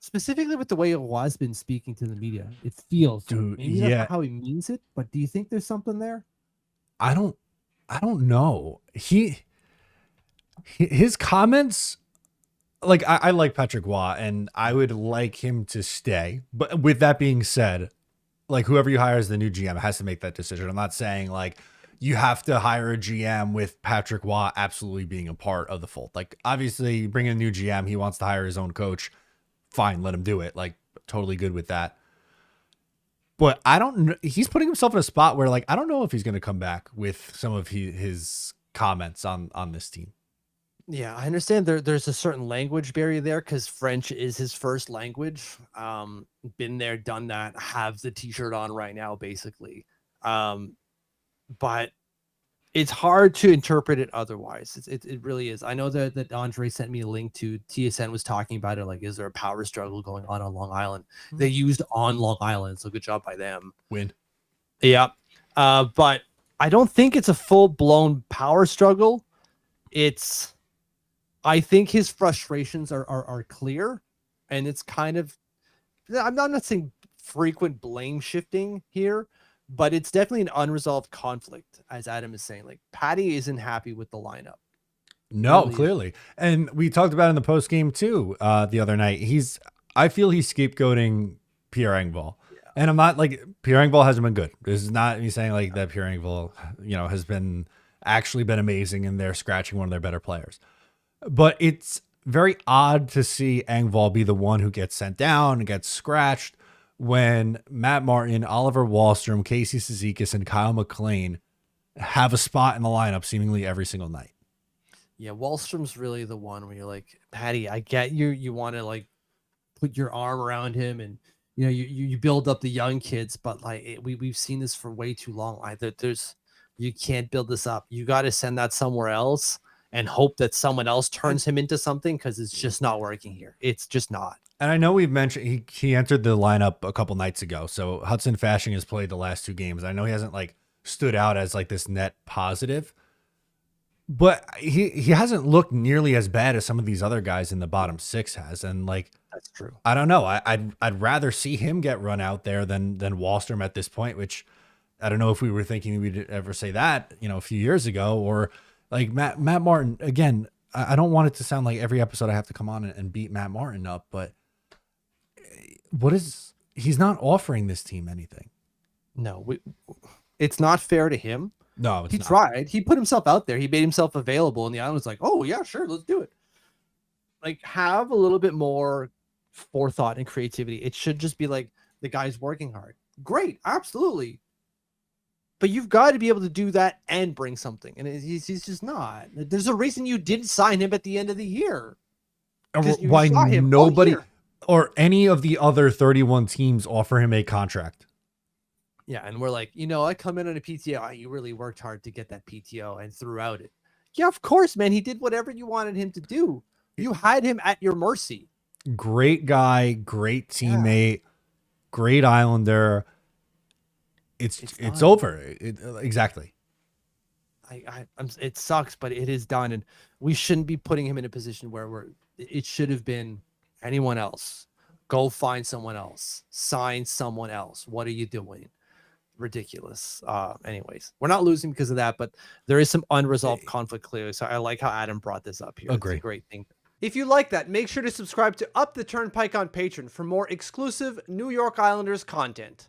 specifically with the way Roy's been speaking to the media, it feels Dude, maybe that's yeah, not how he means it, but do you think there's something there? I don't, I don't know. His comments, like I like Patrick Waugh, and I would like him to stay. But with that being said, like whoever you hire as the new GM has to make that decision. I'm not saying like you have to hire a GM with Patrick Waugh absolutely being a part of the fold. Like obviously, you bring in a new GM, he wants to hire his own coach. Fine, let him do it. Like totally good with that. But I don't. He's putting himself in a spot where like I don't know if he's going to come back with some of his comments on this team. Yeah, I understand there's a certain language barrier there because French is his first language. Been there, done that, have the t-shirt on right now, basically. But it's hard to interpret it otherwise. It really is. I know that Andre sent me a link to TSN was talking about it. Like, is there a power struggle going on Long Island? They used on Long Island, so good job by them. Win. Yeah. But I don't think it's a full-blown power struggle. I think his frustrations are clear, and it's kind of, I'm not saying frequent blame shifting here, but it's definitely an unresolved conflict, as Adam is saying. Like, Patty isn't happy with the lineup. No, really clearly. And we talked about it in the post game too, the other night. I feel he's scapegoating Pierre Engvall. Yeah. And I'm not like Pierre Engvall hasn't been good. This is not me saying like that Pierre Engvall, has been amazing and they're scratching one of their better players. But it's very odd to see Engvall be the one who gets sent down and gets scratched when Matt Martin, Oliver Wahlstrom, Casey Cizikas, and Kyle McLean have a spot in the lineup seemingly every single night. Yeah, Wallstrom's really the one where you're like, Patty, I get you want to like put your arm around him and you build up the young kids, but like we've seen this for way too long. You can't build this up. You got to send that somewhere else and hope that someone else turns him into something, because it's just not working here. It's just not. And I know we've mentioned he entered the lineup a couple nights ago. So Hudson Fasching has played the last 2 games. I know he hasn't like stood out as like this net positive, but he hasn't looked nearly as bad as some of these other guys in the bottom 6 has. And like, that's true. I don't know. I'd rather see him get run out there than Wahlstrom at this point, which I don't know if we were thinking we'd ever say that, a few years ago, or like Matt Martin. Again, I don't want it to sound like every episode I have to come on and beat Matt Martin up, but he's not offering this team anything. No, it's not fair to him. No, it's he not. tried. He put himself out there. He made himself available, and the island was like, "Oh yeah, sure, let's do it." Like, have a little bit more forethought and creativity. It should just be like, the guy's working hard. Great, absolutely. But you've got to be able to do that and bring something, and he's just not. There's a reason you didn't sign him at the end of the year. Why nobody or any of the other 31 teams offer him a contract? Yeah, and we're like, I come in on a PTO. You really worked hard to get that PTO and threw out it. Yeah, of course, man. He did whatever you wanted him to do. You had him at your mercy. Great guy, great teammate, great Islander. It's over. Exactly. It sucks, but it is done, and we shouldn't be putting him in a position where it should have been anyone else. Go find someone else. Sign someone else. What are you doing? Ridiculous. Anyways, we're not losing because of that, but there is some unresolved conflict clearly. So I like how Adam brought this up here. Agree. It's a great thing. If you like that, make sure to subscribe to Up the Turnpike on Patreon for more exclusive New York Islanders content.